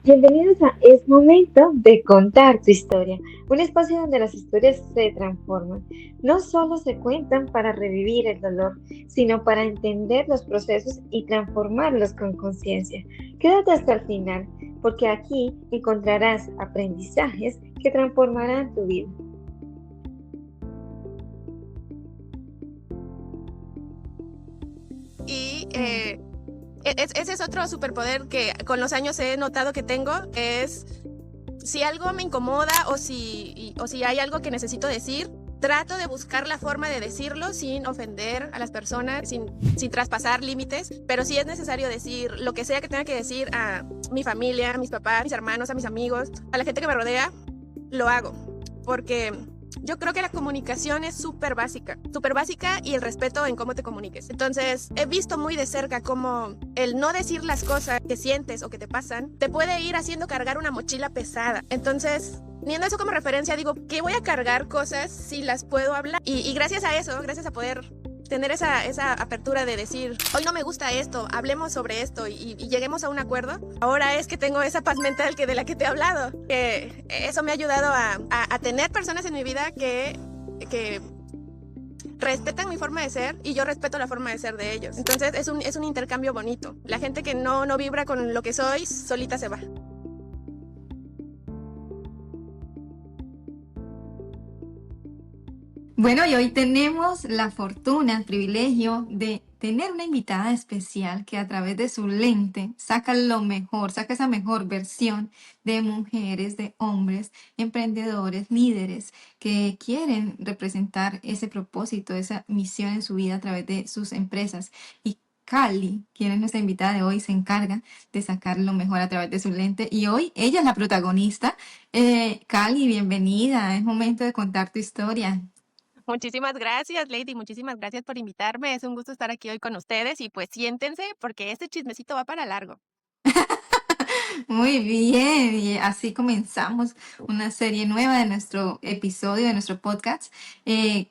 Bienvenidos a Es Momento de Contar tu Historia, un espacio donde las historias se transforman. No solo se cuentan para revivir el dolor, sino para entender los procesos y transformarlos con conciencia. Quédate hasta el final, porque aquí encontrarás aprendizajes que transformarán tu vida. Y ese es otro superpoder que con los años he notado que tengo, es si algo me incomoda o si hay algo que necesito decir, trato de buscar la forma de decirlo sin ofender a las personas, sin traspasar límites, pero si es necesario decir lo que sea que tenga que decir a mi familia, a mis papás, a mis hermanos, a mis amigos, a la gente que me rodea, lo hago, porque yo creo que la comunicación es súper básica y el respeto en cómo te comuniques. Entonces, he visto muy de cerca cómo el no decir las cosas que sientes o que te pasan te puede ir haciendo cargar una mochila pesada. Entonces, teniendo eso como referencia, digo, ¿qué voy a cargar cosas si las puedo hablar? Y gracias a eso, gracias a poder tener esa apertura de decir, hoy no me gusta esto, hablemos sobre esto y lleguemos a un acuerdo. Ahora es que tengo esa paz mental de la que te he hablado, que eso me ha ayudado a tener personas en mi vida que respetan mi forma de ser y yo respeto la forma de ser de ellos. Entonces es un intercambio bonito. La gente que no vibra con lo que soy, solita se va. Bueno, y hoy tenemos la fortuna, el privilegio de tener una invitada especial que a través de su lente saca lo mejor, saca esa mejor versión de mujeres, de hombres, emprendedores, líderes que quieren representar ese propósito, esa misión en su vida a través de sus empresas. Y Cali, quien es nuestra invitada de hoy, se encarga de sacar lo mejor a través de su lente. Y hoy ella es la protagonista. Cali, bienvenida. Es momento de contar tu historia. Muchísimas gracias, Lady. Muchísimas gracias por invitarme. Es un gusto estar aquí hoy con ustedes y pues siéntense porque este chismecito va para largo. Muy bien, y así comenzamos una serie nueva de nuestro episodio, de nuestro podcast.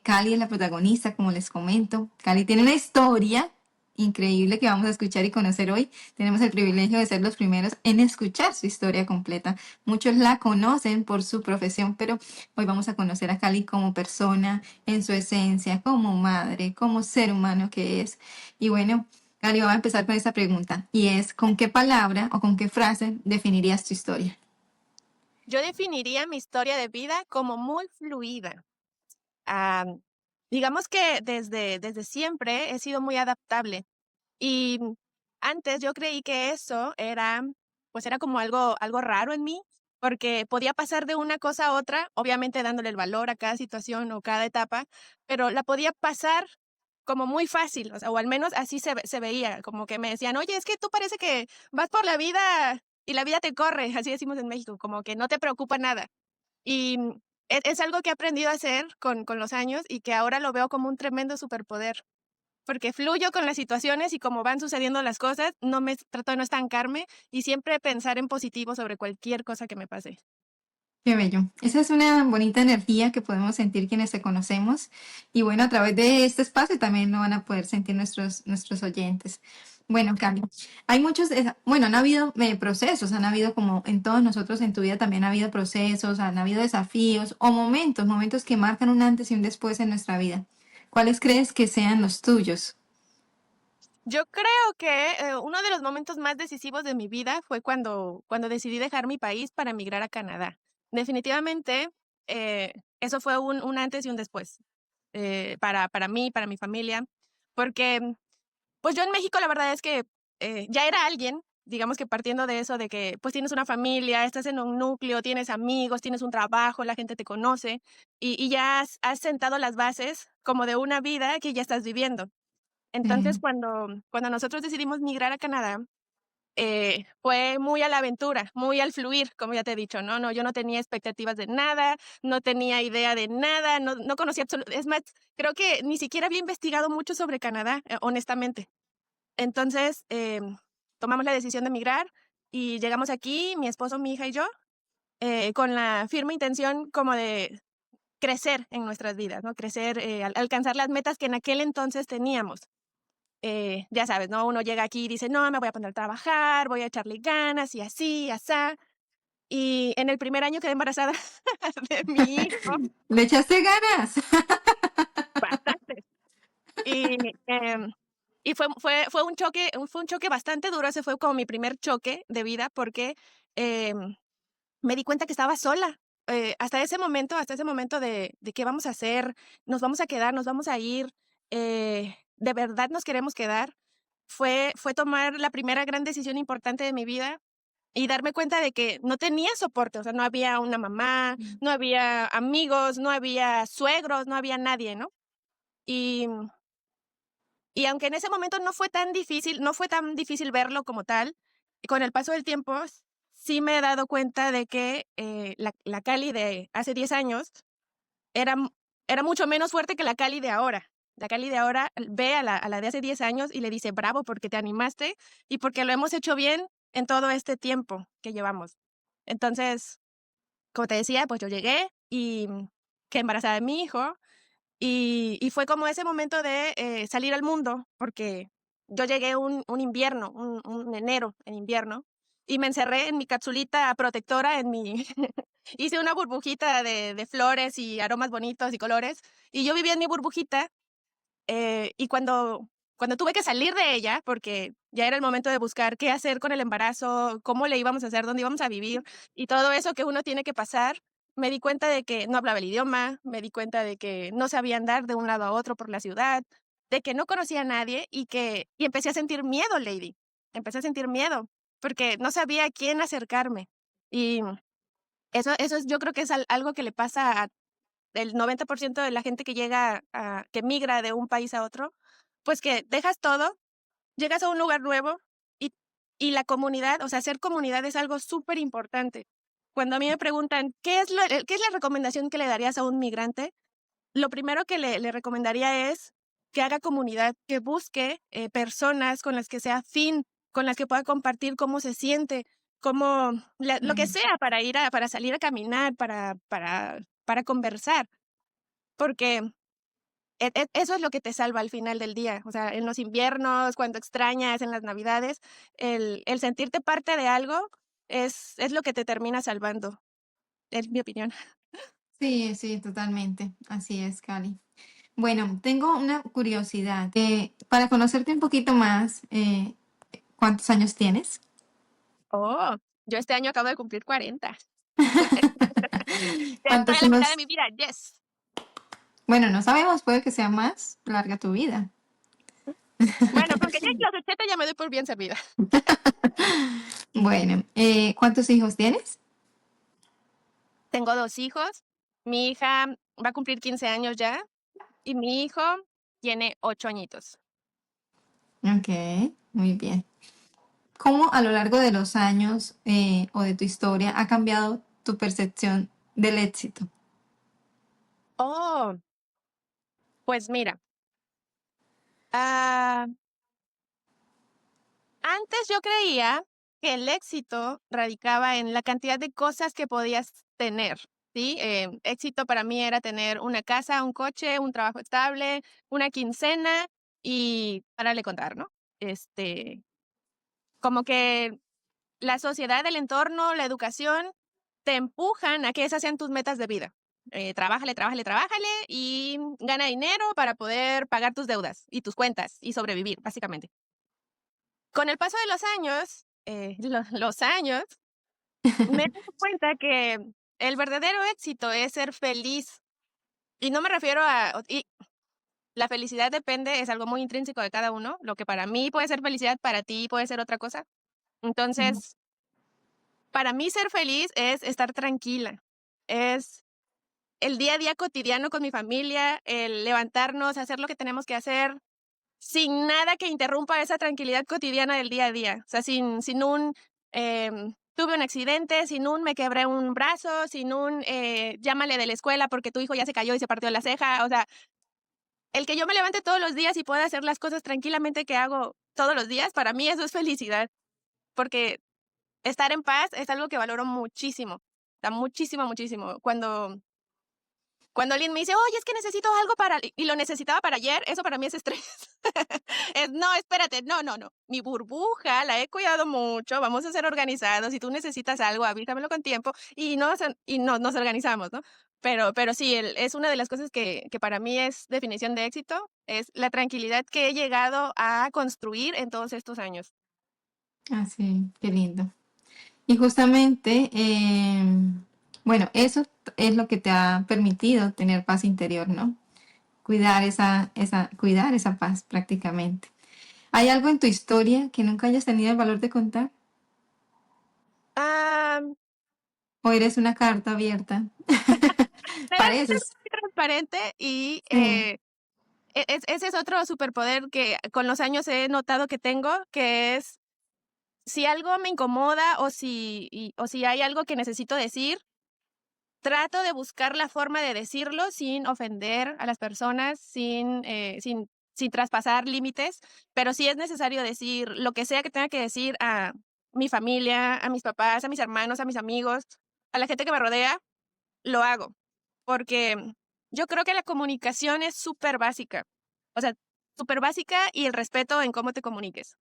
Cali es la protagonista, como les comento. Cali tiene una historia increíble que vamos a escuchar y conocer hoy. Tenemos el privilegio de ser los primeros en escuchar su historia completa. Muchos la conocen por su profesión, pero hoy vamos a conocer a Cali como persona, en su esencia, como madre, como ser humano que es. Y bueno, Cari, vamos a empezar con esta pregunta y es, ¿con qué palabra o con qué frase definirías tu historia? Yo definiría mi historia de vida como muy fluida. Ah, digamos que desde siempre he sido muy adaptable y antes yo creí que eso era, pues era como algo raro en mí, porque podía pasar de una cosa a otra, obviamente dándole el valor a cada situación o cada etapa, pero la podía pasar como muy fácil, o sea, o al menos así se veía, como que me decían, oye, es que tú parece que vas por la vida y la vida te corre, así decimos en México, como que no te preocupa nada. Y es algo que he aprendido a hacer con los años y que ahora lo veo como un tremendo superpoder, porque fluyo con las situaciones y como van sucediendo las cosas, trato de no estancarme y siempre pensar en positivo sobre cualquier cosa que me pase. Qué bello. Esa es una bonita energía que podemos sentir quienes te conocemos. Y bueno, a través de este espacio también lo van a poder sentir nuestros oyentes. Bueno, Cami, hay bueno, han habido procesos, han habido como en todos nosotros en tu vida también ha habido procesos, han habido desafíos o momentos que marcan un antes y un después en nuestra vida. ¿Cuáles crees que sean los tuyos? Yo creo que uno de los momentos más decisivos de mi vida fue cuando decidí dejar mi país para emigrar a Canadá. Definitivamente, eso fue un antes y un después para mí, para mi familia, porque pues yo en México la verdad es que ya era alguien, digamos que partiendo de eso, de que pues tienes una familia, estás en un núcleo, tienes amigos, tienes un trabajo, la gente te conoce y ya has sentado las bases como de una vida que ya estás viviendo. Entonces, cuando nosotros decidimos migrar a Canadá, fue muy a la aventura, muy al fluir, como ya te he dicho, ¿no? No, yo no tenía expectativas de nada, no tenía idea de nada, no conocía es más, creo que ni siquiera había investigado mucho sobre Canadá, honestamente. Entonces, tomamos la decisión de migrar y llegamos aquí, mi esposo, mi hija y yo, con la firme intención como de crecer en nuestras vidas, ¿no? Crecer, alcanzar las metas que en aquel entonces teníamos. ya sabes, ¿no? Uno llega aquí y dice, no, me voy a poner a trabajar, voy a echarle ganas y así, asá. Y en el primer año quedé embarazada de mi hijo, ¿Le echaste ganas? bastante. Y, y fue un choque bastante duro. Ese fue como mi primer choque de vida porque me di cuenta que estaba sola. Hasta ese momento de qué vamos a hacer, nos vamos a quedar, nos vamos a ir, de verdad nos queremos quedar. Fue tomar la primera gran decisión importante de mi vida y darme cuenta de que no tenía soporte, o sea, no había una mamá, no había amigos, no había suegros, no había nadie, ¿no? Y y aunque en ese momento no fue tan difícil verlo como tal, con el paso del tiempo sí me he dado cuenta de que, la Cali de hace 10 años era m era mucho menos fuerte que la Cali de ahora. La Cali de ahora ve a la de hace 10 años y le dice: "Bravo, porque te animaste y porque lo hemos hecho bien en todo este tiempo que llevamos". Entonces, como te decía, pues yo llegué y quedé embarazada de mi hijo, y fue como ese momento de, salir al mundo, porque yo llegué un invierno, un enero en invierno, y me encerré en mi capsulita protectora, en mi hice una burbujita de flores y aromas bonitos y colores, y yo vivía en mi burbujita, y cuando tuve que salir de ella, porque ya era el momento de buscar qué hacer con el embarazo, cómo le íbamos a hacer, dónde íbamos a vivir, y todo eso que uno tiene que pasar, me di cuenta de que no hablaba el idioma, me di cuenta de que no sabía andar de un lado a otro por la ciudad, de que no conocía a nadie y empecé a sentir miedo, Lady. Empecé a sentir miedo, porque no sabía a quién acercarme. Y eso es yo creo que es algo que le pasa a el 90% de la gente que que migra de un país a otro, pues que dejas todo, llegas a un lugar nuevo y, y la comunidad, o sea, hacer comunidad es algo súper importante. Cuando a mí me preguntan, ¿qué es la recomendación que le darías a un migrante? Lo primero que le recomendaría es que haga comunidad, que busque personas con las que sea afín, con las que pueda compartir cómo se siente, lo que Mm, sea para salir a caminar, para conversar, porque eso es lo que te salva al final del día. O sea, en los inviernos, cuando extrañas, en las Navidades, el sentirte parte de algo es lo que te termina salvando, es mi opinión. sí, sí, totalmente. Así es, Cali. Bueno, tengo una curiosidad. Para conocerte un poquito más, ¿cuántos años tienes? Oh, yo este año acabo de cumplir 40. Ya estoy ¿Cuántos a la son mitad de los? mi vida, yes. Bueno, no sabemos, puede que sea más larga tu vida. Bueno, con que llegue a los 80 ya me doy por bien servida. Bueno, ¿cuántos hijos tienes? Tengo 2 hijos, mi hija va a cumplir 15 años ya, y mi hijo tiene 8 añitos. Ok, muy bien. ¿Cómo a lo largo de los años o de tu historia ha cambiado tu percepción del éxito? Oh, pues mira, ah, antes yo creía que el éxito radicaba en la cantidad de cosas que podías tener, ¿sí? Éxito para mí era tener una casa, un coche, un trabajo estable, una quincena y párale de contar, ¿no? Como que la sociedad, el entorno, la educación te empujan a que esas sean tus metas de vida. Trabájale, trabájale, trabájale y gana dinero para poder pagar tus deudas y tus cuentas y sobrevivir, básicamente. Con el paso de los años, los años, me he dado cuenta que el verdadero éxito es ser feliz. Y no me refiero y la felicidad depende, es algo muy intrínseco de cada uno. Lo que para mí puede ser felicidad, para ti puede ser otra cosa. Ujú. Entonces, para mí ser feliz es estar tranquila, es el día a día cotidiano con mi familia, el levantarnos, hacer lo que tenemos que hacer, sin nada que interrumpa esa tranquilidad cotidiana del día a día. O sea, tuve un accidente, sin un me quebré un brazo, sin un llámale de la escuela porque tu hijo ya se cayó y se partió la ceja. O sea, el que yo me levante todos los días y pueda hacer las cosas tranquilamente que hago todos los días, para mí eso es felicidad, porque estar en paz es algo que valoro muchísimo, o sea, muchísimo, muchísimo. Cuando alguien me dice, oye, es que necesito algo y lo necesitaba para ayer, eso para mí es estrés. No, espérate, no, no, no. Mi burbuja la he cuidado mucho, vamos a ser organizados. Si tú necesitas algo, avísamelo con tiempo y nos organizamos, ¿no? Pero sí, es una de las cosas que para mí es definición de éxito, es la tranquilidad que he llegado a construir en todos estos años. Así, qué lindo. Y justamente, bueno, eso es lo que te ha permitido tener paz interior, ¿no? Cuidar esa paz prácticamente. ¿Hay algo en tu historia que nunca hayas tenido el valor de contar? Ah, ¿O eres una carta abierta? realmente Pareces. soy muy transparente y Sí. ese es otro superpoder que con los años he notado que tengo, que es si algo me incomoda o si hay algo que necesito decir, trato de buscar la forma de decirlo sin ofender a las personas, sin traspasar límites, pero si es necesario decir lo que sea que tenga que decir a mi familia, a mis papás, a mis hermanos, a mis amigos, a la gente que me rodea, lo hago, porque yo creo que la comunicación es súper básica, o sea, súper básica y el respeto en cómo te comuniques.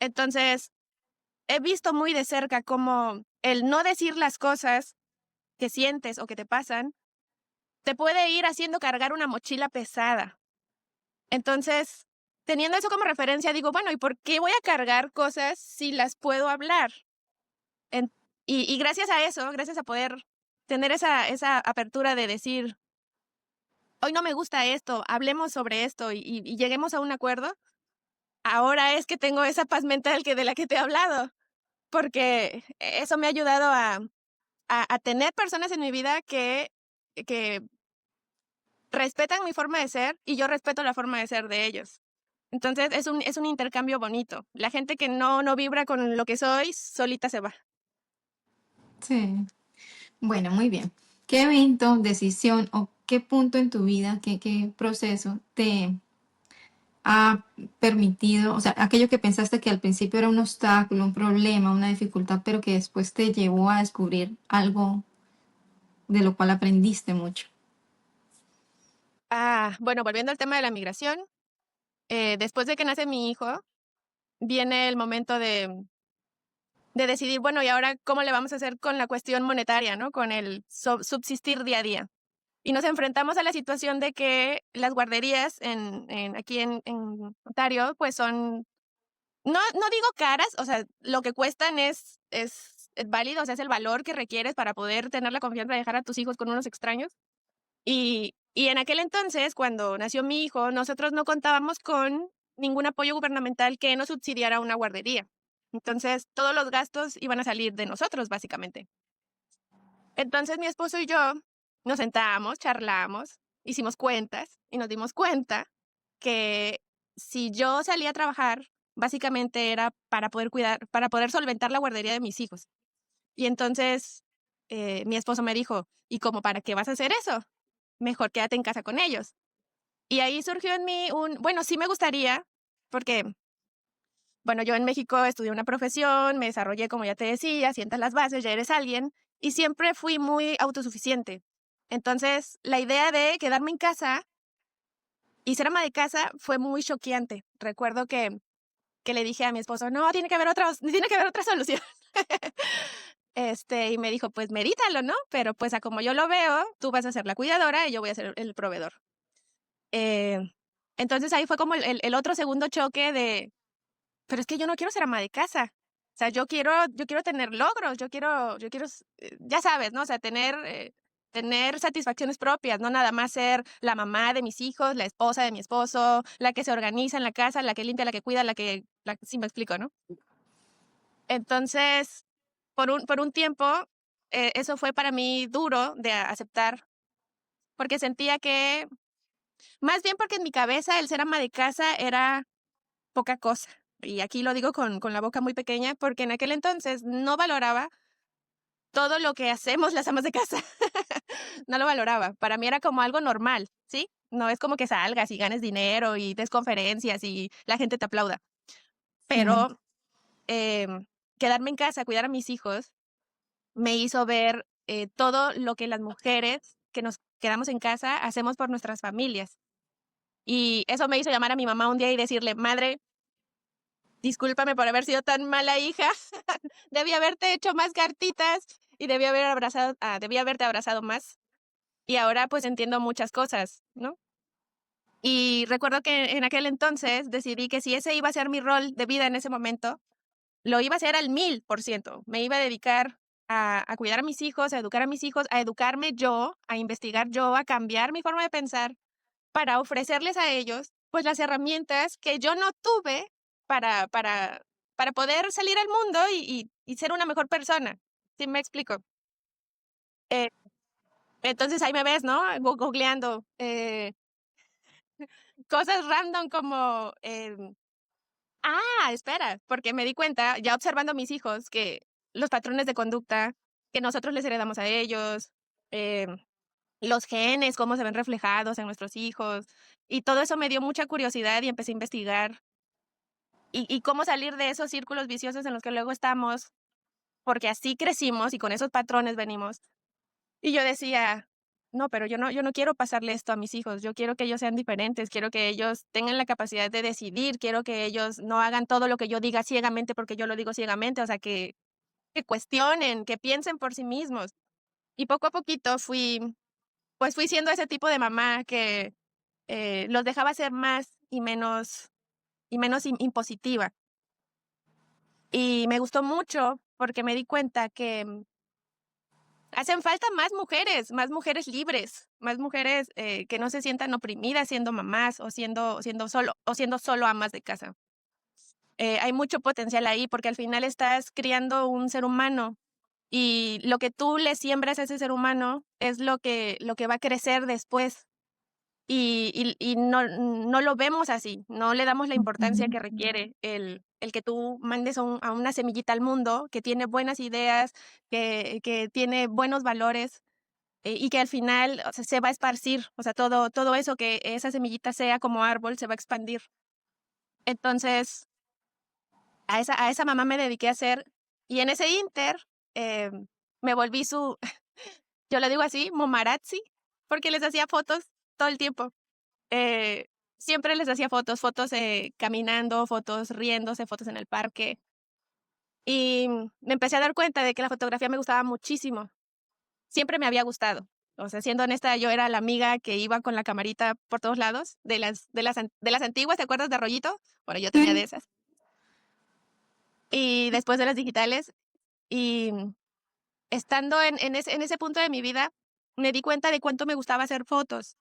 Entonces, he visto muy de cerca cómo el no decir las cosas que sientes o que te pasan te puede ir haciendo cargar una mochila pesada. Entonces, teniendo eso como referencia, digo, bueno, ¿y por qué voy a cargar cosas si las puedo hablar? En- y gracias a eso, gracias a poder tener esa apertura de decir, hoy no me gusta esto, hablemos sobre esto y lleguemos a un acuerdo, ahora es que tengo esa paz mental de la que te he hablado, porque eso me ha ayudado a tener personas en mi vida que respetan mi forma de ser y yo respeto la forma de ser de ellos. Entonces es un intercambio bonito. La gente que no vibra con lo que soy, solita se va. Sí. Bueno, muy bien. ¿Qué evento, decisión o qué punto en tu vida, qué proceso te ha permitido, o sea, aquello que pensaste que al principio era un obstáculo, un problema, una dificultad, pero que después te llevó a descubrir algo de lo cual aprendiste mucho? Bueno, volviendo al tema de la migración, después de que nace mi hijo, viene el momento de decidir, bueno, ¿y ahora cómo le vamos a hacer con la cuestión monetaria, ¿no? Con el subsistir día a día. Y nos enfrentamos a la situación de que las guarderías aquí en Ontario, pues son, no digo caras, o sea, lo que cuestan es válido, o sea, es el valor que requieres para poder tener la confianza de dejar a tus hijos con unos extraños. Y en aquel entonces, cuando nació mi hijo, nosotros no contábamos con ningún apoyo gubernamental que nos subsidiara una guardería. Entonces, todos los gastos iban a salir de nosotros, básicamente. Entonces, mi esposo y yo nos sentamos, charlamos, hicimos cuentas y nos dimos cuenta que si yo salía a trabajar, básicamente era para poder solventar la guardería de mis hijos. Y entonces, mi esposo me dijo, ¿y cómo para qué vas a hacer eso? Mejor quédate en casa con ellos. Y ahí surgió en mí bueno, sí me gustaría, porque, bueno, yo en México estudié una profesión, me desarrollé, como ya te decía, sientas las bases, ya eres alguien, y siempre fui muy autosuficiente. Entonces, la idea de quedarme en casa y ser ama de casa fue muy choqueante. Recuerdo que le dije a mi esposo, no, tiene que haber otra solución. Y me dijo, pues medítalo, ¿no? Pero pues a como yo lo veo, tú vas a ser la cuidadora y yo voy a ser el proveedor. Eh, entonces ahí fue como el otro segundo choque de, pero es que yo no quiero ser ama de casa. O sea, yo quiero tener logros, ya sabes, ¿no? O sea, tener satisfacciones propias, no nada más ser la mamá de mis hijos, la esposa de mi esposo, la que se organiza en la casa, la que limpia, la que cuida, sí me explico, ¿no? Entonces, por un tiempo, eso fue para mí duro de aceptar, porque sentía que más bien porque en mi cabeza el ser ama de casa era poca cosa. Y aquí lo digo con la boca muy pequeña, porque en aquel entonces no valoraba todo lo que hacemos las amas de casa. No lo valoraba. Para mí era como algo normal, ¿sí? No es como que salgas y ganes dinero y des conferencias y la gente te aplauda. Sí. Pero quedarme en casa, cuidar a mis hijos, me hizo ver todo lo que las mujeres quedamos en casa, hacemos por nuestras familias. Y eso me hizo llamar a mi mamá un día y decirle, madre, discúlpame por haber sido tan mala hija, debí haberte hecho más cartitas y debí haberte abrazado más. Y ahora pues entiendo muchas cosas, ¿no? Y recuerdo que en aquel entonces decidí que si ese iba a ser mi rol de vida en ese momento, lo iba a hacer al 1000%. Me iba a dedicar a cuidar a mis hijos, a educar a mis hijos, a educarme yo, a investigar yo, a cambiar mi forma de pensar para ofrecerles a ellos, pues, las herramientas que yo no tuve para para para poder salir al mundo y ser una mejor persona, ¿sí me explico? Eh, entonces ahí me ves, ¿no? Googleando, cosas random como, espera, porque me di cuenta, ya observando a mis hijos, que los patrones de conducta que nosotros les heredamos a ellos, em, los genes, cómo se ven reflejados en nuestros hijos, y todo eso me dio mucha curiosidad y empecé a investigar. Y cómo salir de esos círculos viciosos en los que luego estamos, porque así crecimos y con esos patrones venimos. Y yo decía: "No, pero yo no quiero pasarle esto a mis hijos, yo quiero que ellos sean diferentes, quiero que ellos tengan la capacidad de decidir, quiero que ellos no hagan todo lo que yo diga ciegamente porque yo lo digo ciegamente", o sea, que cuestionen, que piensen por sí mismos. Y poco a poquito fui siendo ese tipo de mamá que, los dejaba ser más y menos impositiva. Y me gustó mucho porque me di cuenta que, hacen falta más mujeres libres, más mujeres, que no se sientan oprimidas siendo mamás o siendo solo amas de casa. Hay mucho potencial ahí, porque al final estás criando un ser humano, y lo que tú le siembras a ese ser humano es lo que va a crecer después. Y no lo vemos así, no le damos la importancia que requiere el que tú mandes a una semillita al mundo que tiene buenas ideas, que tiene buenos valores, y que al final, o sea, se va a esparcir, o sea, todo eso que esa semillita sea como árbol se va a expandir. Entonces, a esa mamá me dediqué a hacer, y en ese inter me volví su yo le digo así, mamarazzi, porque les hacía fotos todo el tiempo. Eh, Siempre les hacía fotos, caminando, fotos riéndose, fotos en el parque. Y me empecé a dar cuenta de que la fotografía me gustaba muchísimo. Siempre me había gustado. O sea, siendo honesta, yo era la amiga que iba con la camarita por todos lados, de las antiguas, ¿te acuerdas de rollito? Bueno, yo tenía de Sí. esas. Y después de las digitales, y estando en ese punto de mi vida, me di cuenta de cuánto me gustaba hacer fotos.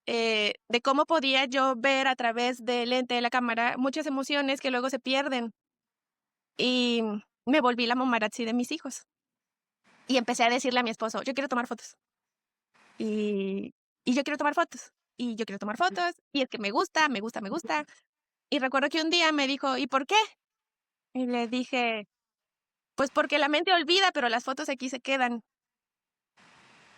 De cómo podía yo ver a través del lente de la cámara muchas emociones que luego se pierden. Y me volví la mamarazzi de mis hijos. Y empecé a decirle a mi esposo, yo quiero tomar fotos. Y, y yo quiero tomar fotos. Y yo quiero tomar fotos. Y es que me gusta, me gusta, me gusta. Y recuerdo que un día me dijo, ¿y por qué? Y le dije, pues porque la mente olvida, pero las fotos aquí se quedan.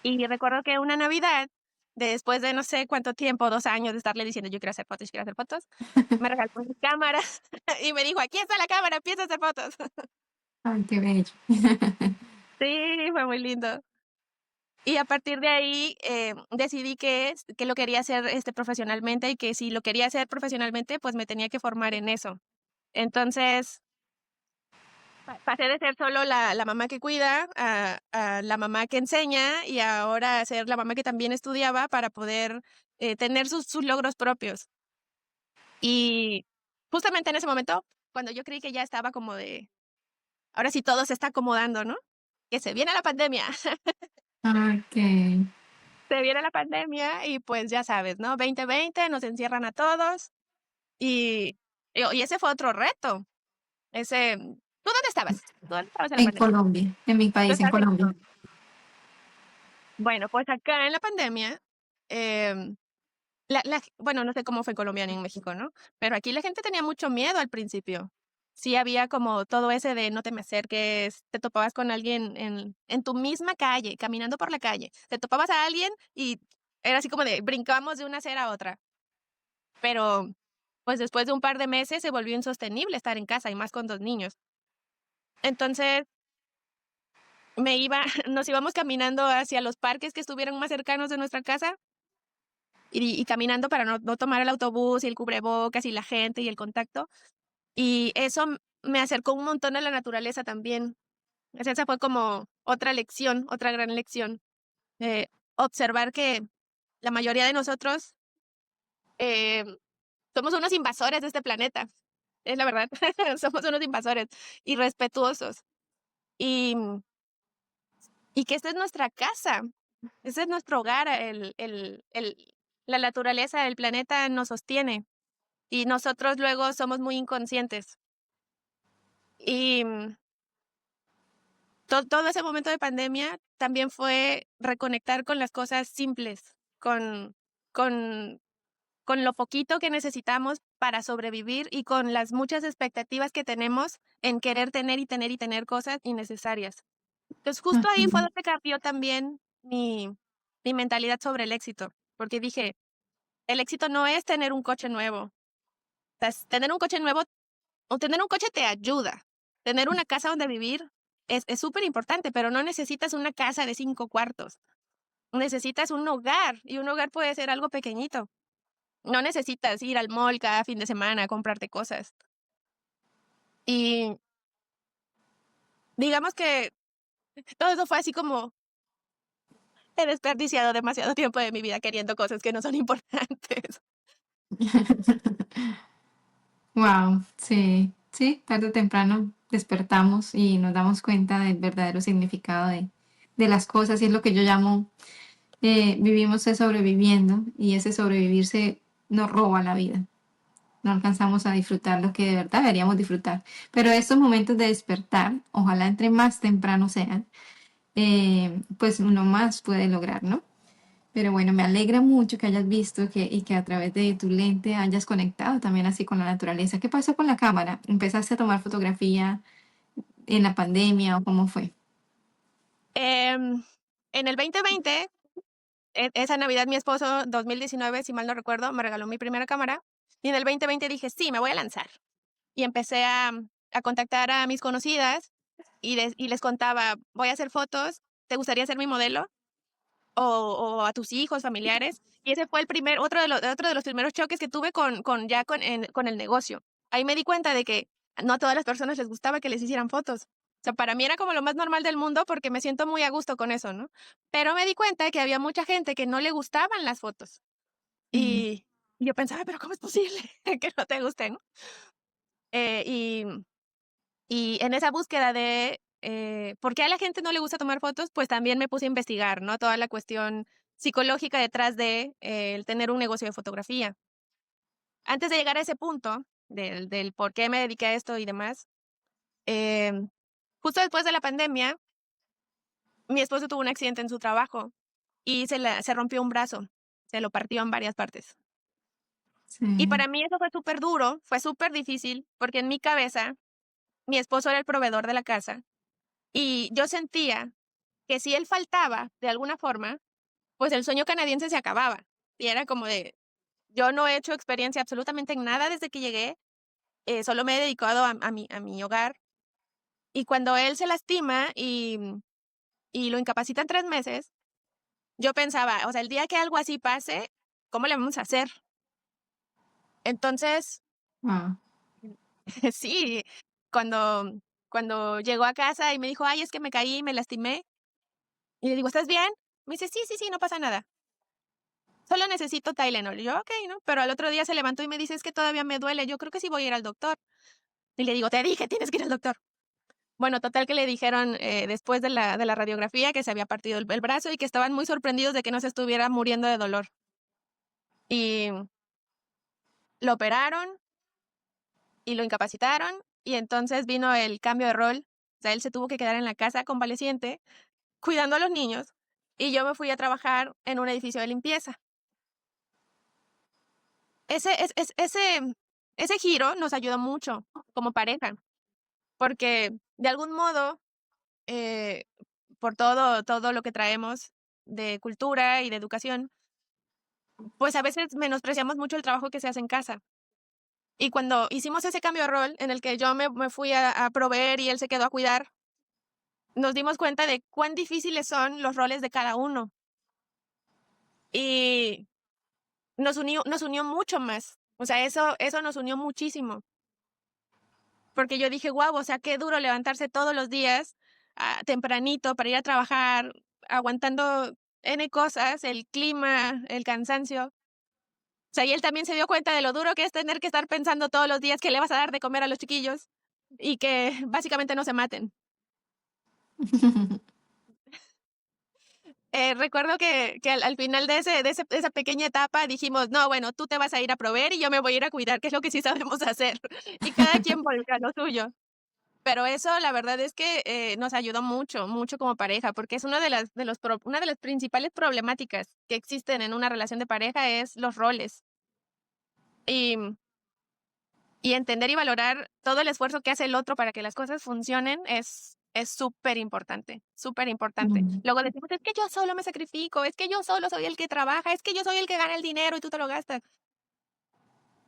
Y recuerdo que una Navidad, después de no sé cuánto tiempo, 2 años de estarle diciendo, yo quiero hacer fotos, yo quiero hacer fotos, me regaló mi cámara y me dijo, aquí está la cámara, empieza a hacer fotos. Ay, qué bello. Sí, fue muy lindo. Y a partir de ahí, decidí que lo quería hacer, profesionalmente, y que si lo quería hacer profesionalmente, pues me tenía que formar en eso. Entonces, pasé de ser solo la mamá que cuida a la mamá que enseña, y ahora a ser la mamá que también estudiaba para poder, tener sus logros propios. Y justamente en ese momento, cuando yo creí que ya estaba como de, ahora sí todo se está acomodando, ¿no? Que se viene la pandemia, Okey. se viene la pandemia y pues ya sabes, ¿no? 2020 nos encierran a todos y ese fue otro reto. ¿Tú dónde estabas? ¿Tú dónde estabas en la En pandemia? Colombia, en mi ¿Tú país, en estabas en Colombia. Colombia? Bueno, pues acá en la pandemia, em, bueno, no sé cómo fue en Colombia ni en México, ¿no? Pero aquí la gente tenía mucho miedo al principio. Sí había como todo ese de no te me acerques, te topabas con alguien en tu misma calle, caminando por la calle. Te topabas a alguien y era así como de brincamos de una acera a otra. Pero, pues, después de un par de meses se volvió insostenible estar en casa, y más con 2 niños. Entonces, nos íbamos caminando hacia los parques que estuvieran más cercanos de nuestra casa y caminando para no tomar el autobús y el cubrebocas y la gente y el contacto. Y eso me acercó un montón a la naturaleza también. Esa fue como otra lección, otra gran lección. Observar que la mayoría de nosotros eh, somos unos invasores de este planeta. Es la verdad, somos unos invasores irrespetuosos. Y, y que esta es nuestra casa, ese es nuestro hogar, la naturaleza, el planeta nos sostiene. Y nosotros luego somos muy inconscientes. Y todo ese momento de pandemia también fue reconectar con las cosas simples, con, con lo poquito que necesitamos para sobrevivir y con las muchas expectativas que tenemos en querer tener y tener y tener cosas innecesarias. Entonces, justo ahí fue Ujú. donde cambió también mi mentalidad sobre el éxito, porque dije, el éxito no es tener un coche nuevo. O sea, tener un coche nuevo o tener un coche te ayuda. Tener una casa donde vivir es súper importante, pero no necesitas una casa de 5 cuartos. Necesitas un hogar y un hogar puede ser algo pequeñito. No necesitas ir al mall cada fin de semana a comprarte cosas. Y digamos que todo eso fue así como he desperdiciado demasiado tiempo de mi vida queriendo cosas que no son importantes. Wow, sí, sí, tarde o temprano despertamos y nos damos cuenta del verdadero significado de las cosas y es lo que yo llamo vivimos es sobreviviendo y ese sobrevivirse nos roba la vida. No alcanzamos a disfrutar lo que de verdad deberíamos disfrutar. Pero estos momentos de despertar, ojalá entre más temprano sean, pues uno más puede lograr, ¿no? Pero bueno, me alegra mucho que hayas visto y que a través de tu lente hayas conectado también así con la naturaleza. ¿Qué pasó con la cámara? ¿Empezaste a tomar fotografía en la pandemia o cómo fue? Em, en el 2020, esa Navidad mi esposo, 2019, si mal no recuerdo, me regaló mi primera cámara. Y en el 2020 dije, sí, me voy a lanzar. Y empecé a contactar a mis conocidas y les contaba, voy a hacer fotos, ¿te gustaría ser mi modelo? O a tus hijos, familiares. Y ese fue otro de los primeros choques que tuve con el negocio. Ahí me di cuenta de que no a todas las personas les gustaba que les hicieran fotos. O sea, para mí era como lo más normal del mundo porque me siento muy a gusto con eso, ¿no? Pero me di cuenta de que había mucha gente que no le gustaban las fotos. Mm. Y yo pensaba, pero ¿cómo es posible que no te gusten? Eh, y, y en esa búsqueda de por qué a la gente no le gusta tomar fotos, pues también me puse a investigar, ¿no? Toda la cuestión psicológica detrás de el tener un negocio de fotografía. Antes de llegar a ese punto del por qué me dediqué a esto y demás, em, justo después de la pandemia, mi esposo tuvo un accidente en su trabajo y se rompió un brazo, se lo partió en varias partes. Sí. Y para mí eso fue súper duro, fue súper difícil, porque en mi cabeza mi esposo era el proveedor de la casa y yo sentía que si él faltaba de alguna forma, pues el sueño canadiense se acababa. Y era como de, yo no he hecho experiencia absolutamente en nada desde que llegué, solo me he dedicado a mi hogar. Y cuando él se lastima y lo incapacitan 3 meses, yo pensaba, o sea, el día que algo así pase, ¿cómo le vamos a hacer? Entonces, Wow. sí, cuando, cuando llegó a casa y me dijo, ay, es que me caí, me lastimé, y le digo, ¿estás bien? Me dice, sí, sí, sí, no pasa nada. Solo necesito Tylenol. Y yo, ok, ¿no? Pero al otro día se levantó y me dice, es que todavía me duele. Yo creo que sí voy a ir al doctor. Y le digo, te dije, tienes que ir al doctor. Bueno, total que le dijeron después de la radiografía que se había partido el brazo y que estaban muy sorprendidos de que no se estuviera muriendo de dolor. Y lo operaron y lo incapacitaron y entonces vino el cambio de rol. O sea, él se tuvo que quedar en la casa convaleciente cuidando a los niños y yo me fui a trabajar en un edificio de limpieza. Ese giro nos ayudó mucho como pareja, porque de algún modo, eh, por todo lo que traemos de cultura y de educación, pues a veces menospreciamos mucho el trabajo que se hace en casa. Y cuando hicimos ese cambio de rol en el que yo me fui a proveer y él se quedó a cuidar, nos dimos cuenta de cuán difíciles son los roles de cada uno. Y nos unió mucho más. O sea, eso nos unió muchísimo. Porque yo dije, guau, o sea, qué duro levantarse todos los días tempranito para ir a trabajar, aguantando N cosas, el clima, el cansancio. O sea, y él también se dio cuenta de lo duro que es tener que estar pensando todos los días que le vas a dar de comer a los chiquillos y que básicamente no se maten. Recuerdo que al final de esa pequeña etapa dijimos, no, bueno, tú te vas a ir a proveer y yo me voy a ir a cuidar, que es lo que sí sabemos hacer. Y cada quien volvió a lo suyo. Pero eso, la verdad es que nos ayudó mucho, mucho como pareja, porque es una de las principales problemáticas que existen en una relación de pareja es los roles. Y, y entender y valorar todo el esfuerzo que hace el otro para que las cosas funcionen es súper importante, súper importante. Mm. Luego decimos, es que yo solo me sacrifico, es que yo solo soy el que trabaja, es que yo soy el que gana el dinero y tú te lo gastas.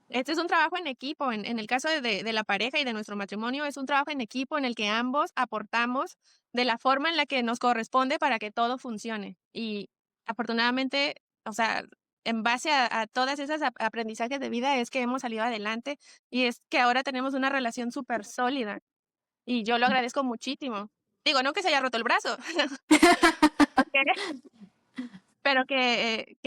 Este es un trabajo en equipo, en el caso de la pareja y de nuestro matrimonio, es un trabajo en equipo en el que ambos aportamos de la forma en la que nos corresponde para que todo funcione. Y afortunadamente, o sea, en base a todas esas aprendizajes de vida es que hemos salido adelante y es que ahora tenemos una relación súper sólida y yo lo agradezco muchísimo. Digo, no que se haya roto el brazo, pero que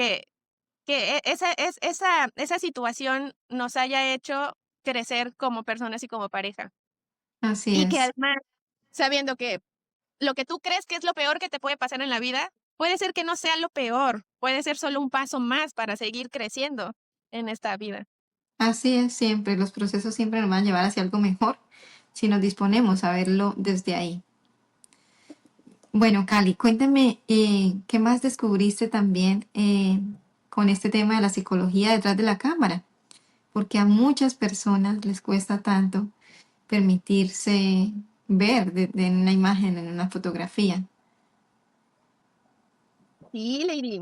esa situación nos haya hecho crecer como personas y como pareja. Así Y que es. además, sabiendo que lo que tú crees que es lo peor que te puede pasar en la vida, puede ser que no sea lo peor, puede ser solo un paso más para seguir creciendo en esta vida. Así es siempre. Los procesos siempre nos van a llevar hacia algo mejor si nos disponemos a verlo desde ahí. Bueno, Cali, cuéntame, ¿qué más descubriste también con este tema de la psicología detrás de la cámara? Porque a muchas personas les cuesta tanto permitirse ver en una imagen, en una fotografía. Sí, Lady.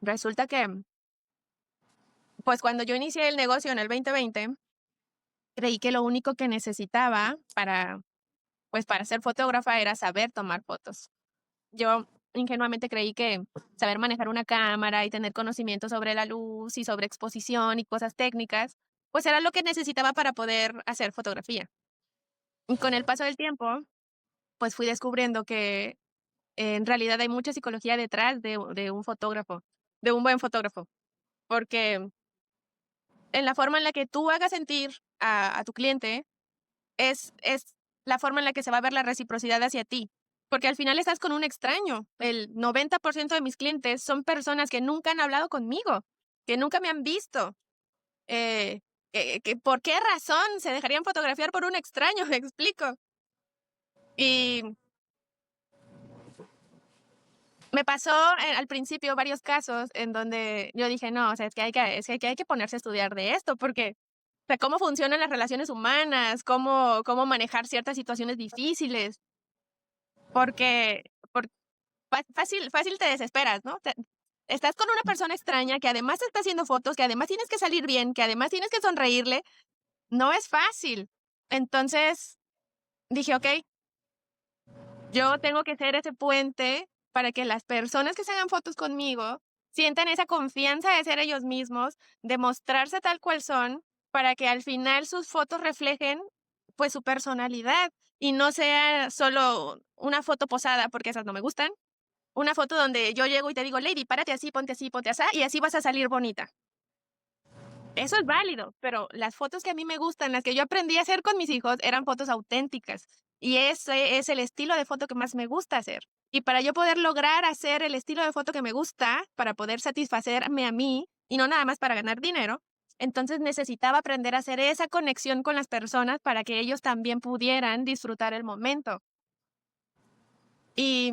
Resulta que, pues cuando yo inicié el negocio en el 2020, creí que lo único que necesitaba para ser fotógrafa era saber tomar fotos. Yo ingenuamente creí que saber manejar una cámara y tener conocimiento sobre la luz y sobre exposición y cosas técnicas, pues era lo que necesitaba para poder hacer fotografía. Y con el paso del tiempo, pues fui descubriendo que en realidad hay mucha psicología detrás de un fotógrafo, de un buen fotógrafo, porque en la forma en la que tú hagas sentir a tu cliente es la forma en la que se va a ver la reciprocidad hacia ti. Porque al final estás con un extraño. El 90% de mis clientes son personas que nunca han hablado conmigo, que nunca me han visto. ¿Por qué razón se dejarían fotografiar por un extraño? Me explico. Y me pasó al principio varios casos en donde yo dije, no, o sea, es que hay que ponerse a estudiar de esto, porque o sea, cómo funcionan las relaciones humanas, cómo manejar ciertas situaciones difíciles. Porque fácil te desesperas, ¿no? Estás con una persona extraña que además te está haciendo fotos, que además tienes que salir bien, que además tienes que sonreírle. No es fácil. Entonces dije, okey, yo tengo que ser ese puente para que las personas que se hagan fotos conmigo sientan esa confianza de ser ellos mismos, de mostrarse tal cual son, para que al final sus fotos reflejen, pues, su personalidad y no sea solo una foto posada, porque esas no me gustan. Una foto donde yo llego y te digo: "Lady, párate así, ponte asá", y así vas a salir bonita. Eso es válido, pero las fotos que a mí me gustan, las que yo aprendí a hacer con mis hijos, eran fotos auténticas, y ese es el estilo de foto que más me gusta hacer. Y para yo poder lograr hacer el estilo de foto que me gusta, para poder satisfacerme a mí, y no nada más para ganar dinero, entonces necesitaba aprender a hacer esa conexión con las personas para que ellos también pudieran disfrutar el momento. Y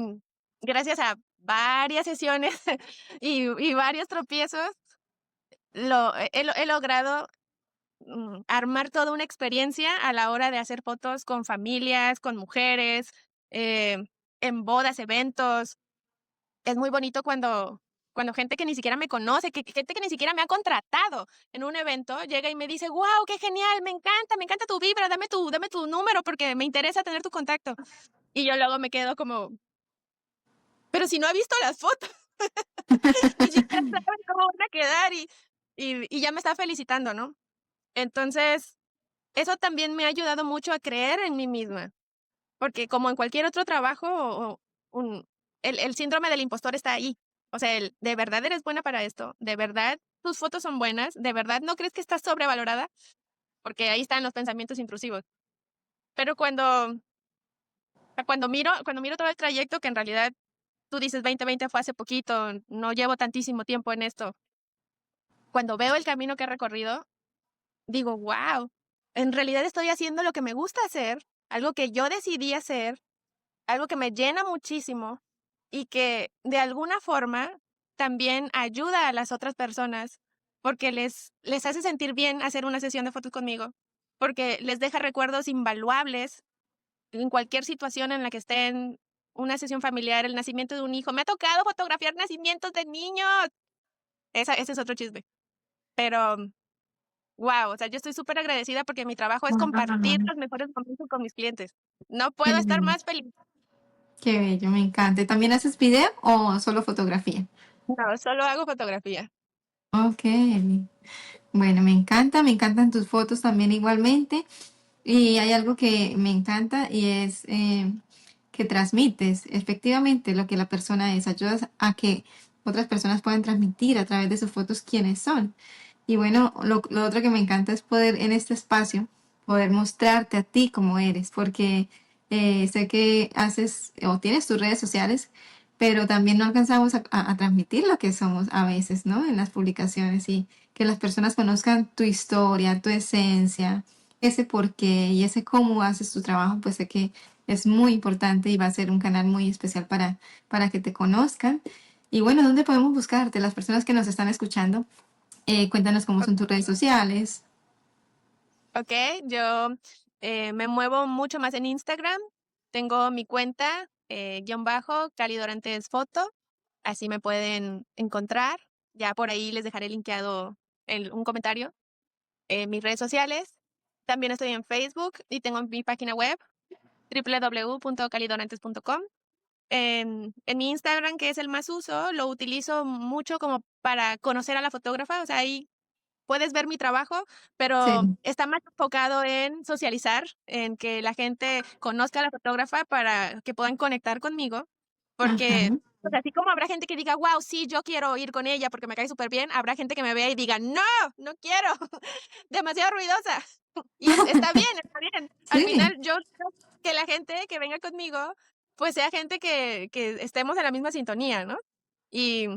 gracias a varias sesiones y varios tropiezos, he logrado armar toda una experiencia a la hora de hacer fotos con familias, con mujeres, eh, en bodas, eventos. Es muy bonito cuando gente que ni siquiera me conoce, gente que ni siquiera me ha contratado en un evento, llega y me dice, wow, qué genial, me encanta tu vibra, dame tu número porque me interesa tener tu contacto. Y yo luego me quedo como, pero si no ha visto las fotos, ni siquiera sabe cómo van a quedar y ya me está felicitando, ¿no? Entonces, eso también me ha ayudado mucho a creer en mí misma, porque como en cualquier otro trabajo, un el síndrome del impostor está ahí. O sea, ¿de verdad eres buena para esto? ¿De verdad tus fotos son buenas? ¿De verdad no crees que estás sobrevalorada? Porque ahí están los pensamientos intrusivos. Pero cuando miro todo el trayecto, que en realidad tú dices 2020 fue hace poquito, no llevo tantísimo tiempo en esto. Cuando veo el camino que he recorrido, digo: "Guau, en realidad estoy haciendo lo que me gusta hacer, algo que yo decidí hacer, algo que me llena muchísimo y que de alguna forma también ayuda a las otras personas, porque les hace sentir bien hacer una sesión de fotos conmigo, porque les deja recuerdos invaluables en cualquier situación en la que estén, una sesión familiar, el nacimiento de un hijo. Me ha tocado fotografiar nacimientos de niños. Ese es otro chisme. Pero, wow, o sea, yo estoy súper agradecida porque mi trabajo es compartir Wow, los mejores momentos con mis clientes. No qué puedo estar bello, más feliz. qué bello, me encanta. ¿Y también haces video o solo fotografía? No, solo hago fotografía. Ok, bueno, me encantan tus fotos también igualmente. Y hay algo que me encanta y es que transmites efectivamente lo que la persona es, ayudas a que otras personas puedan transmitir a través de sus fotos quiénes son. Y bueno, lo otro que me encanta es poder en este espacio, poder mostrarte a ti como eres, porque sé que haces o tienes tus redes sociales, pero también no alcanzamos a transmitir lo que somos a veces, ¿no? En las publicaciones y que las personas conozcan tu historia, tu esencia, ese por qué y ese cómo haces tu trabajo, pues sé que es muy importante y va a ser un canal muy especial para que te conozcan. Y bueno, ¿dónde podemos buscarte? Las personas que nos están escuchando, cuéntanos cómo son tus redes sociales. Ok, yo me muevo mucho más en Instagram. Tengo mi cuenta, guión bajo, Cali Dorantes Foto. Así me pueden encontrar. Ya por ahí les dejaré linkeado un comentario en mis redes sociales. También estoy en Facebook y tengo mi página web www.calidonantes.com. En mi Instagram, que es el más uso, lo utilizo mucho como para conocer a la fotógrafa. O sea, ahí puedes ver mi trabajo, pero Sí. está más enfocado en socializar, en que la gente conozca a la fotógrafa para que puedan conectar conmigo, Ajá. porque, pues, así como habrá gente que diga: "Guau, sí, yo quiero ir con ella porque me cae súper bien", habrá gente que me vea y diga: "No, no quiero, demasiado ruidosa". Y está bien, está bien. Al Sí, final, yo quiero que la gente que venga conmigo, pues, sea gente que estemos en la misma sintonía, ¿no? Y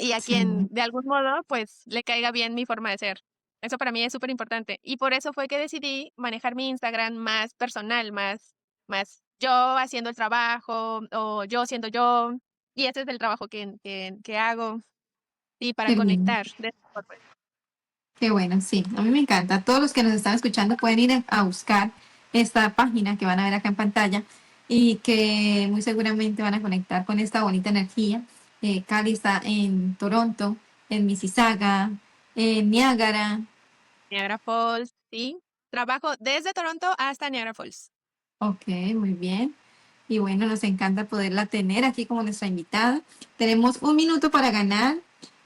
y a sí. quien de algún modo, pues, le caiga bien mi forma de ser. Eso para mí es súper importante. Y por eso fue que decidí manejar mi Instagram más personal, más yo haciendo el trabajo, o yo siendo yo, y ese es el trabajo que hago, y para Qué bien. conectar de esa forma. Qué bueno, sí, a mí me encanta. Todos los que nos están escuchando pueden ir a buscar esta página que van a ver acá en pantalla y que muy seguramente van a conectar con esta bonita energía. Cali está en Toronto, en Mississauga, en Niágara. Niagara Falls, sí. Trabajo desde Toronto hasta Niagara Falls. Ok, muy bien. Y bueno, nos encanta poderla tener aquí como nuestra invitada. Tenemos un minuto para ganar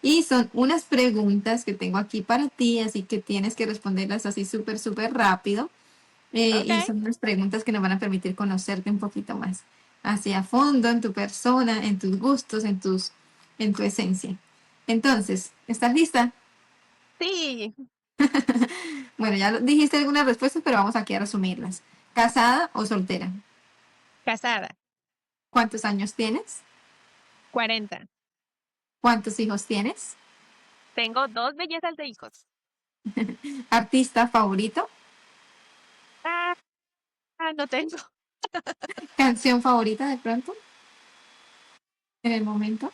y son unas preguntas que tengo aquí para ti, así que tienes que responderlas así súper, súper rápido. Y Okey. son unas preguntas que nos van a permitir conocerte un poquito más hacia fondo en tu persona, en tus gustos, en tu esencia. Entonces, ¿estás lista? Sí, Bueno, ya dijiste algunas respuestas, pero vamos aquí a resumirlas. ¿Casada o soltera? casada, ¿Cuántos años tienes? 40. ¿Cuántos hijos tienes? Tengo 2 bellezas de hijos. ¿Artista favorito? Ah, no tengo. ¿Canción favorita de pronto? En el momento.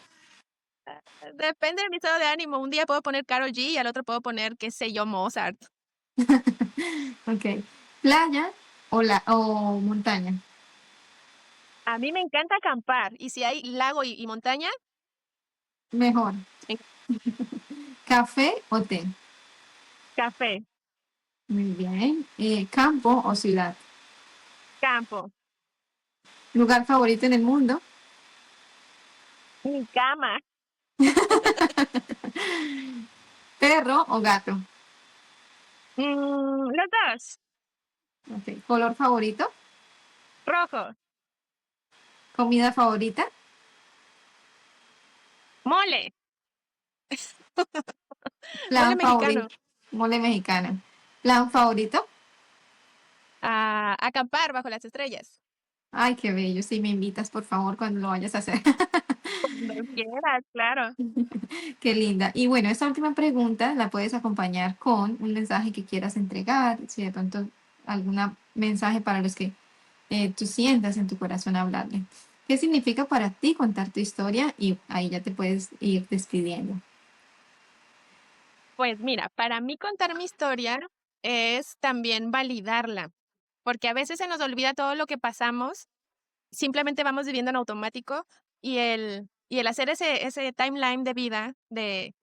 Depende de mi estado de ánimo. Un día puedo poner Karol G y al otro puedo poner, qué sé yo, Mozart. Ok. ¿Playa o montaña? A mí me encanta acampar y si hay lago y montaña, Mejor. en ¿Café o té? café, Muy bien. ¿Campo o ciudad? campo, Lugar favorito en el mundo. Mi cama. Perro o gato. Los dos. Okay. Color favorito. Rojo. Comida favorita. Mole. Mole Plan mexicano. favorito. Mole mexicano. Plan favorito. A acampar bajo las estrellas. Ay, qué bello. Si me invitas, por favor, cuando lo vayas a hacer. Cuando quieras, claro. Qué linda. Y bueno, esta última pregunta la puedes acompañar con un mensaje que quieras entregar, si de pronto algún mensaje para los que tú sientas en tu corazón hablarle. ¿Qué significa para ti contar tu historia? Y ahí ya te puedes ir despidiendo. Pues mira, para mí contar mi historia es también validarla, porque a veces se nos olvida todo lo que pasamos, simplemente vamos viviendo en automático y el hacer ese timeline de vida de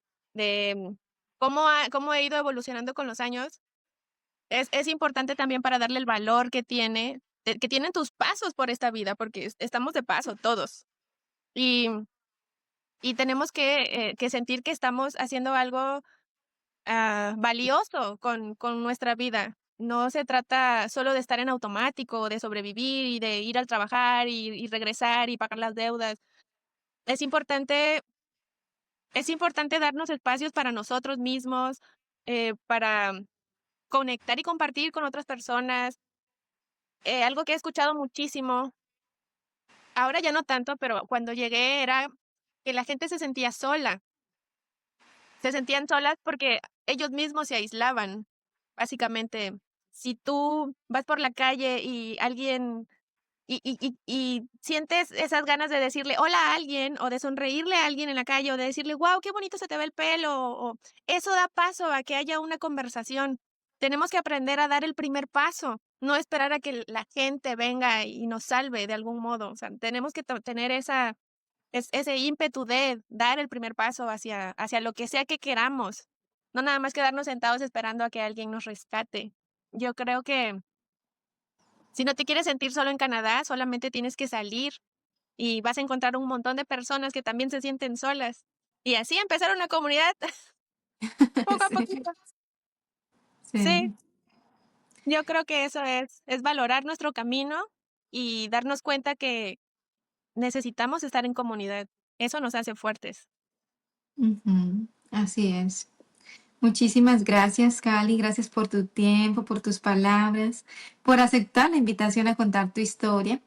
cómo he ido evolucionando con los años, es importante también para darle el valor que que tienen tus pasos por esta vida, porque estamos de paso todos. Y, y tenemos que sentir que estamos haciendo algo valioso con nuestra vida. No se trata solo de estar en automático, de sobrevivir y de ir al trabajar y regresar y pagar las deudas. Es importante, es importante darnos espacios para nosotros mismos, para conectar y compartir con otras personas. Algo que he escuchado muchísimo, ahora ya no tanto, pero cuando llegué era que la gente se sentía sola. Se sentían solas porque ellos mismos se aislaban. Básicamente, si tú vas por la calle y alguien y sientes esas ganas de decirle hola a alguien, o de sonreírle a alguien en la calle, o de decirle: "Guau, qué bonito se te ve el pelo", o eso da paso a que haya una conversación. Tenemos que aprender a dar el primer paso, no esperar a que la gente venga y nos salve de algún modo. O sea, tenemos que tener ese ímpetu de dar el primer paso hacia lo que sea que queramos, no nada más quedarnos sentados esperando a que alguien nos rescate. Yo creo que si no te quieres sentir solo en Canadá, solamente tienes que salir y vas a encontrar un montón de personas que también se sienten solas. Y así empezar una comunidad poco a Sí, poquito. Sí, sí. yo creo que eso es valorar nuestro camino y darnos cuenta que necesitamos estar en comunidad. Eso nos hace fuertes. Ujú, así es. Muchísimas gracias, Cali. Gracias por tu tiempo, por tus palabras, por aceptar la invitación a contar tu historia.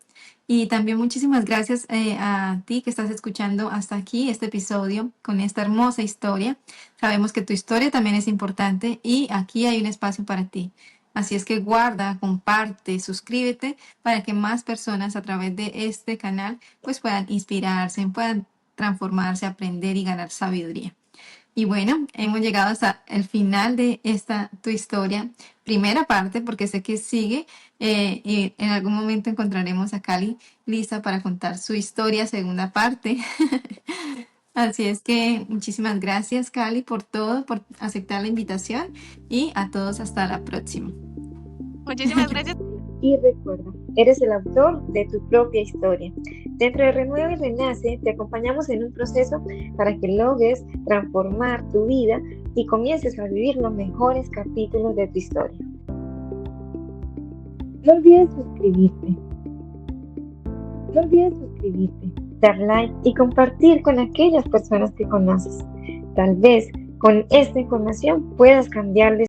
Y también muchísimas gracias a ti que estás escuchando hasta aquí este episodio con esta hermosa historia. Sabemos que tu historia también es importante y aquí hay un espacio para ti. Así es que guarda, comparte, suscríbete para que más personas a través de este canal pues puedan inspirarse, puedan transformarse, aprender y ganar sabiduría. Y bueno, hemos llegado hasta el final de esta tu historia, primera parte, porque sé que sigue y en algún momento encontraremos a Cali lista para contar su historia, segunda parte. Así es que muchísimas gracias, Cali, por todo, por aceptar la invitación y a todos hasta la próxima. Muchísimas gracias. Y recuerda, eres el autor de tu propia historia. Dentro de Renueva y Renace te acompañamos en un proceso para que logres transformar tu vida y comiences a vivir los mejores capítulos de tu historia. No olvides suscribirte. Dar like y compartir con aquellas personas que conoces. Tal vez con esta información puedas cambiarles